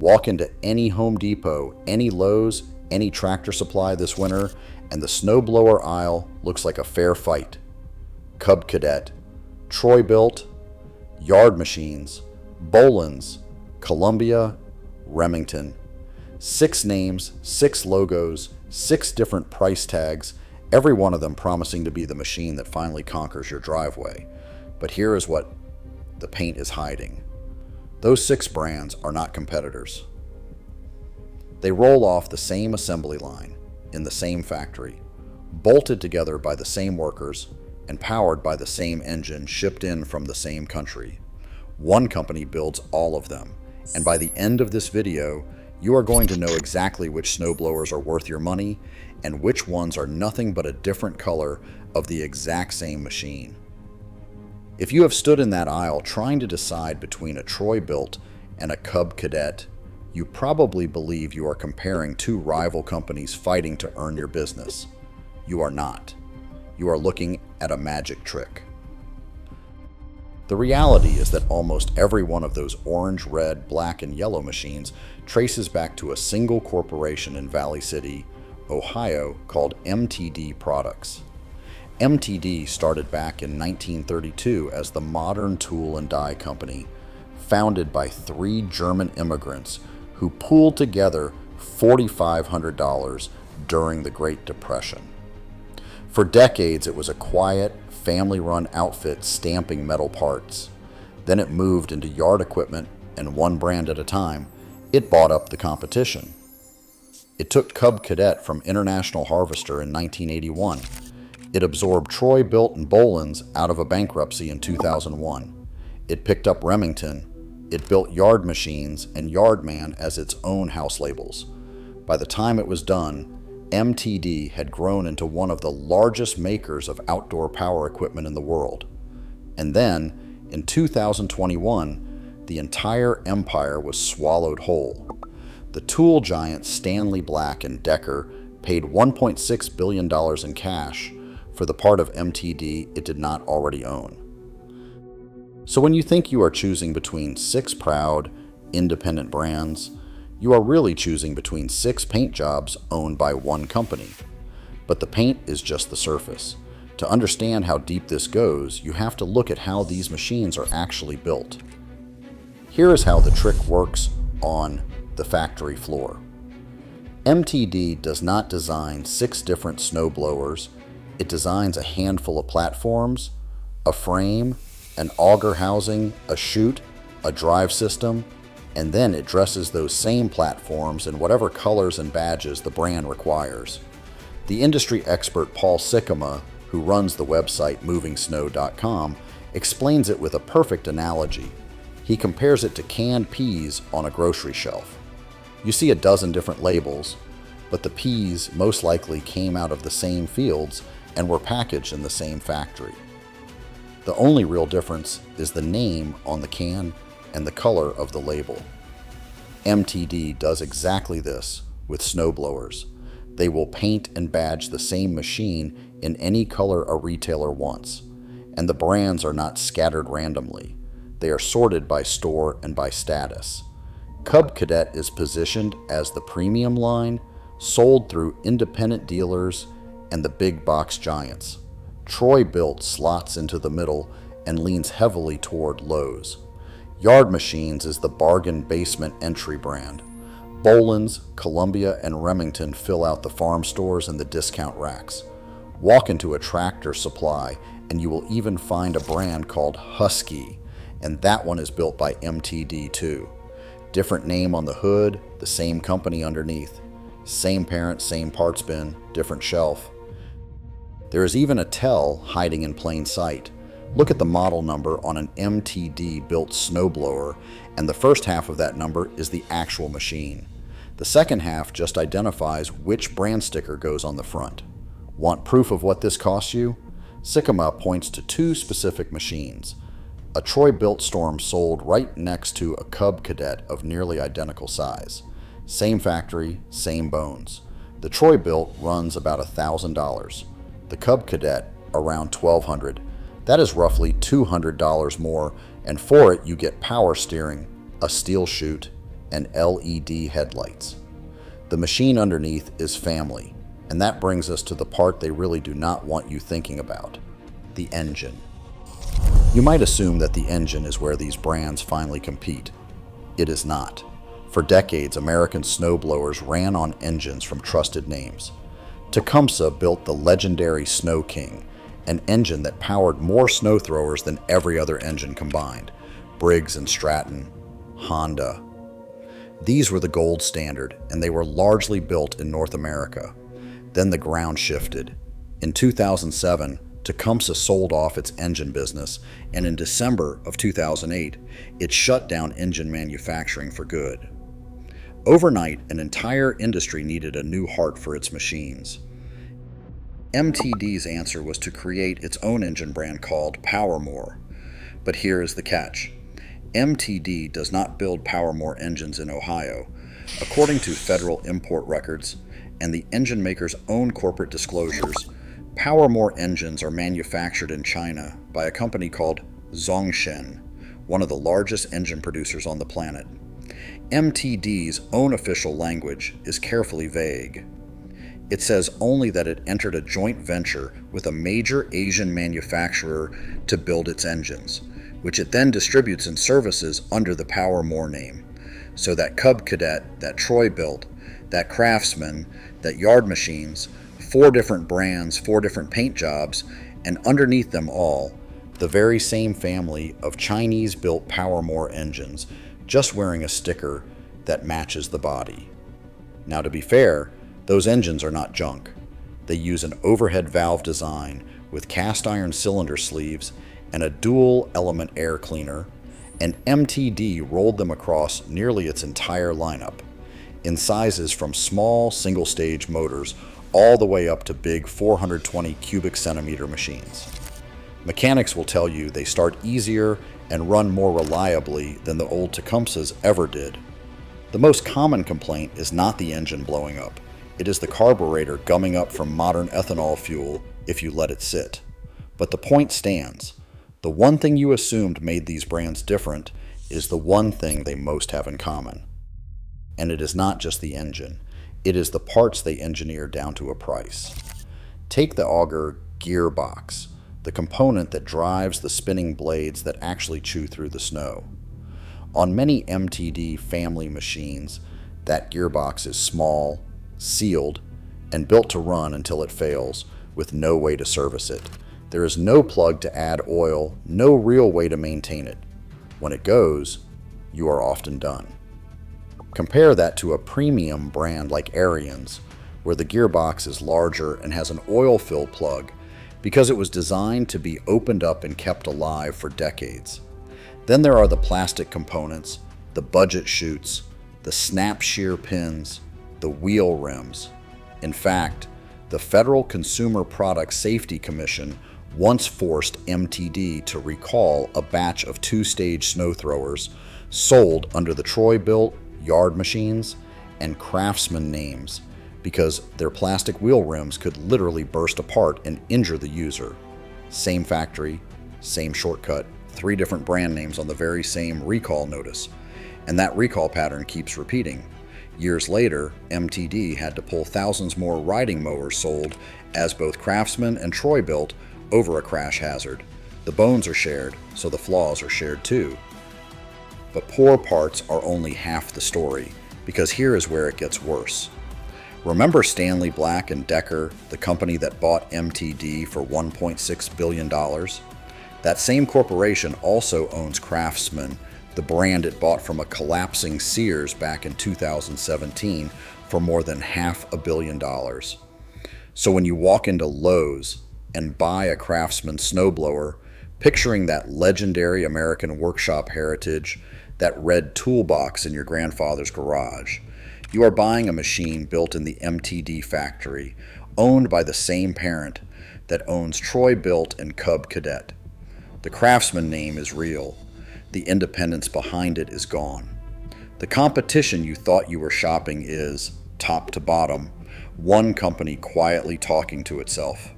Walk into any Home Depot, any Lowe's, any Tractor Supply this winter, and the snowblower aisle looks like a fair fight. Cub Cadet, Troy-Bilt, Yard Machines, Bolens, Columbia, Remington. 6 names, 6 logos, 6 different price tags, every one of them promising to be the machine that finally conquers your driveway. But here is what the paint is hiding. Those 6 brands are not competitors. They roll off the same assembly line, in the same factory, bolted together by the same workers, and powered by the same engine shipped in from the same country. One company builds all of them, and by the end of this video, you are going to know exactly which snowblowers are worth your money and which ones are nothing but a different color of the exact same machine. If you have stood in that aisle trying to decide between a Troy-Bilt and a Cub Cadet, you probably believe you are comparing 2 rival companies fighting to earn your business. You are not. You are looking at a magic trick. The reality is that almost every one of those orange, red, black, and yellow machines traces back to a single corporation in Valley City, Ohio, called MTD Products. MTD started back in 1932 as the Modern Tool and Die Company, founded by 3 German immigrants who pooled together $4,500 during the Great Depression. For decades, it was a quiet, family-run outfit stamping metal parts. Then it moved into yard equipment, and one brand at a time, it bought up the competition. It took Cub Cadet from International Harvester in 1981. It absorbed Troy-Bilt and Bolens out of a bankruptcy in 2001. It picked up Remington. It built Yard Machines and Yardman as its own house labels. By the time it was done, MTD had grown into one of the largest makers of outdoor power equipment in the world. And then, in 2021, the entire empire was swallowed whole. The tool giant Stanley Black Decker paid $1.6 billion in cash for the part of MTD it did not already own. So when you think you are choosing between 6 proud, independent brands, you are really choosing between 6 paint jobs owned by one company. But the paint is just the surface. To understand how deep this goes, you have to look at how these machines are actually built. Here is how the trick works on the factory floor. MTD does not design 6 different snowblowers. It designs a handful of platforms, a frame, an auger housing, a chute, a drive system, and then it dresses those same platforms in whatever colors and badges the brand requires. The industry expert Paul Sikkema, who runs the website movingsnow.com, explains it with a perfect analogy. He compares it to canned peas on a grocery shelf. You see a dozen different labels, but the peas most likely came out of the same fields and were packaged in the same factory. The only real difference is the name on the can and the color of the label. MTD does exactly this with snowblowers. They will paint and badge the same machine in any color a retailer wants, and the brands are not scattered randomly. They are sorted by store and by status. Cub Cadet is positioned as the premium line, sold through independent dealers and the big box giants. Troy-Bilt slots into the middle and leans heavily toward Lowe's. Yard Machines is the bargain basement entry brand. Bolens, Columbia, and Remington fill out the farm stores and the discount racks. Walk into a Tractor Supply and you will even find a brand called Husky, and that one is built by MTD too. Different name on the hood, the same company underneath. Same parent, same parts bin, different shelf. There is even a tell hiding in plain sight. Look at the model number on an MTD built snowblower, and the first half of that number is the actual machine. The second half just identifies which brand sticker goes on the front. Want proof of what this costs you? Sikkema points to 2 specific machines. A Troy-Bilt Storm sold right next to a Cub Cadet of nearly identical size. Same factory, same bones. The Troy-Bilt runs about $1,000. The Cub Cadet around $1,200. That is roughly $200 more, and for it you get power steering, a steel chute, and LED headlights. The machine underneath is family, and that brings us to the part they really do not want you thinking about: the engine. You might assume that the engine is where these brands finally compete. It is not. For decades, American snowblowers ran on engines from trusted names. Tecumseh built the legendary Snow King, an engine that powered more snow throwers than every other engine combined: Briggs and Stratton, Honda. These were the gold standard, and they were largely built in North America. Then the ground shifted. In 2007, Tecumseh sold off its engine business, and in December of 2008, it shut down engine manufacturing for good. Overnight, an entire industry needed a new heart for its machines. MTD's answer was to create its own engine brand called PowerMore. But here is the catch. MTD does not build PowerMore engines in Ohio. According to federal import records and the engine maker's own corporate disclosures, PowerMore engines are manufactured in China by a company called Zhongshan, one of the largest engine producers on the planet. MTD's own official language is carefully vague. It says only that it entered a joint venture with a major Asian manufacturer to build its engines, which it then distributes and services under the PowerMore name. So that Cub Cadet, that Troy-Bilt, that Craftsman, that Yard Machines, 4 different brands, 4 different paint jobs, and underneath them all, the very same family of Chinese-built PowerMore engines, just wearing a sticker that matches the body. Now, to be fair, those engines are not junk. They use an overhead valve design with cast iron cylinder sleeves and a dual-element air cleaner, and MTD rolled them across nearly its entire lineup, in sizes from small single-stage motors all the way up to big 420 cubic centimeter machines. Mechanics will tell you they start easier and run more reliably than the old Tecumsehs ever did. The most common complaint is not the engine blowing up. It is the carburetor gumming up from modern ethanol fuel if you let it sit. But the point stands. The one thing you assumed made these brands different is the one thing they most have in common. And it is not just the engine. It is the parts they engineer down to a price. Take the auger gearbox, the component that drives the spinning blades that actually chew through the snow. On many MTD family machines, that gearbox is small, sealed, and built to run until it fails, with no way to service it. There is no plug to add oil, no real way to maintain it. When it goes, you are often done. Compare that to a premium brand like Ariens, where the gearbox is larger and has an oil-filled plug because it was designed to be opened up and kept alive for decades. Then there are the plastic components, the budget chutes, the snap shear pins, the wheel rims. In fact, the Federal Consumer Product Safety Commission once forced MTD to recall a batch of 2-stage snow throwers sold under the Troy-Bilt, Yard Machines, and Craftsman names because their plastic wheel rims could literally burst apart and injure the user. Same factory, same shortcut, 3 different brand names on the very same recall notice. And that recall pattern keeps repeating. Years later, MTD had to pull thousands more riding mowers sold as both Craftsman and Troy-Bilt over a crash hazard. The bones are shared, so the flaws are shared too. But poor parts are only half the story, because here is where it gets worse. Remember Stanley Black Decker, the company that bought MTD for $1.6 billion? That same corporation also owns Craftsman, the brand it bought from a collapsing Sears back in 2017 for more than $500 million. So when you walk into Lowe's and buy a Craftsman snowblower, picturing that legendary American workshop heritage, that red toolbox in your grandfather's garage, you are buying a machine built in the MTD factory, owned by the same parent that owns Troy-Bilt and Cub Cadet. The Craftsman name is real. The independence behind it is gone. The competition you thought you were shopping is, top to bottom, one company quietly talking to itself.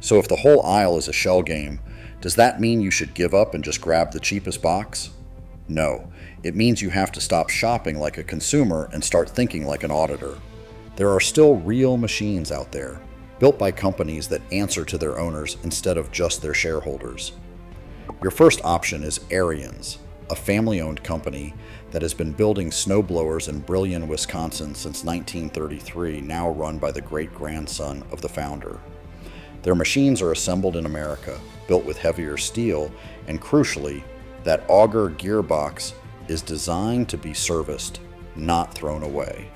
So if the whole aisle is a shell game, does that mean you should give up and just grab the cheapest box? No, It means you have to stop shopping like a consumer and start thinking like an auditor. There are still real machines out there, built by companies that answer to their owners instead of just their shareholders. Your first option is Ariens, a family-owned company that has been building snowblowers in Brillion, Wisconsin since 1933, now run by the great-grandson of the founder. Their machines are assembled in America, built with heavier steel, and crucially, that auger gearbox is designed to be serviced, not thrown away.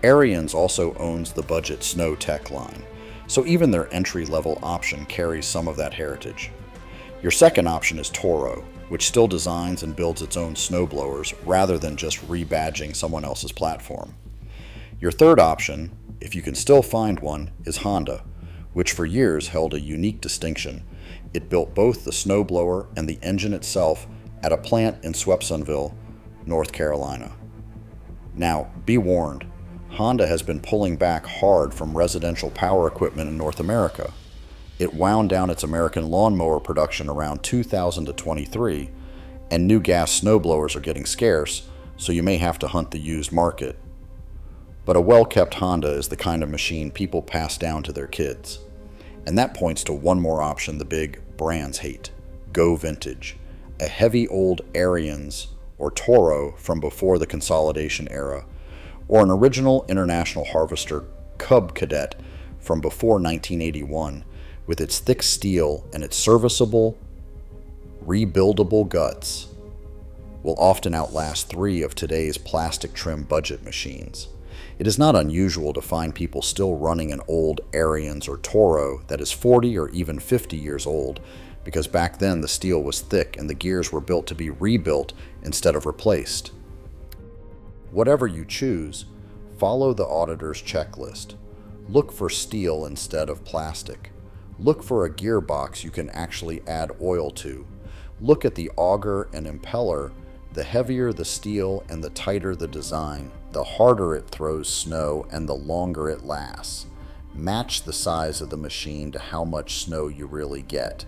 Ariens also owns the budget Snow Tech line, so even their entry-level option carries some of that heritage. Your second option is Toro, which still designs and builds its own snowblowers rather than just rebadging someone else's platform. Your third option, if you can still find one, is Honda, which for years held a unique distinction. It built both the snowblower and the engine itself at a plant in Swepsonville, North Carolina. Now, be warned, Honda has been pulling back hard from residential power equipment in North America. It wound down its American lawnmower production around 2023, and new gas snowblowers are getting scarce, so you may have to hunt the used market. But a well-kept Honda is the kind of machine people pass down to their kids. And that points to one more option the big brands hate: Go Vintage, a heavy old Ariens or Toro from before the consolidation era, or an original International Harvester Cub Cadet from before 1981, with its thick steel and its serviceable, rebuildable guts, will often outlast 3 of today's plastic trim budget machines. It is not unusual to find people still running an old Ariens or Toro that is 40 or even 50 years old, because back then the steel was thick and the gears were built to be rebuilt instead of replaced. Whatever you choose, follow the auditor's checklist. Look for steel instead of plastic. Look for a gearbox you can actually add oil to. Look at the auger and impeller. The heavier the steel and the tighter the design, the harder it throws snow and the longer it lasts. Match the size of the machine to how much snow you really get.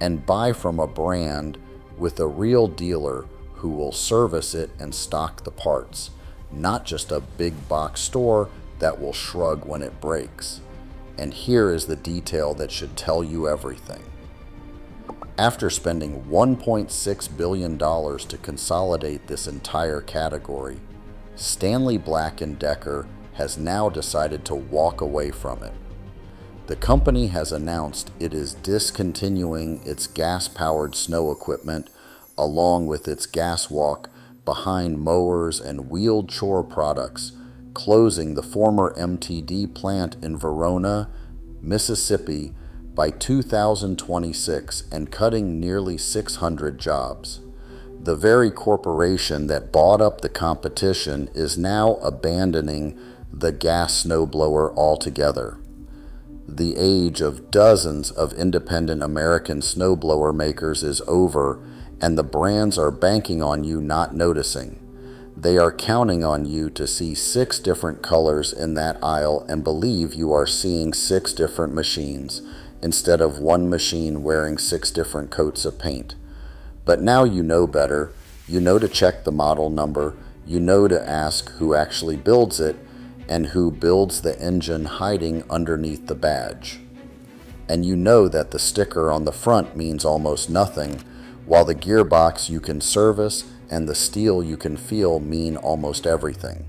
And buy from a brand with a real dealer who will service it and stock the parts, not just a big box store that will shrug when it breaks. And here is the detail that should tell you everything. After spending $1.6 billion to consolidate this entire category, Stanley Black Decker has now decided to walk away from it. The company has announced it is discontinuing its gas-powered snow equipment along with its gas walk behind mowers and wheeled chore products, closing the former MTD plant in Verona, Mississippi by 2026 and cutting nearly 600 jobs. The very corporation that bought up the competition is now abandoning the gas snowblower altogether. The age of dozens of independent American snowblower makers is over, and the brands are banking on you not noticing. They are counting on you to see 6 different colors in that aisle and believe you are seeing 6 different machines, instead of one machine wearing 6 different coats of paint. But now you know better. You know to check the model number. You know to ask who actually builds it and who builds the engine hiding underneath the badge. And you know that the sticker on the front means almost nothing, while the gearbox you can service and the steel you can feel mean almost everything.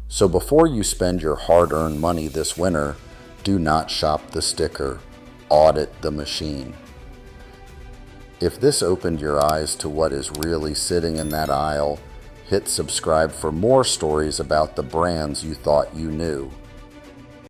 So before you spend your hard-earned money this winter, do not shop the sticker, audit the machine. If this opened your eyes to what is really sitting in that aisle, hit subscribe for more stories about the brands you thought you knew.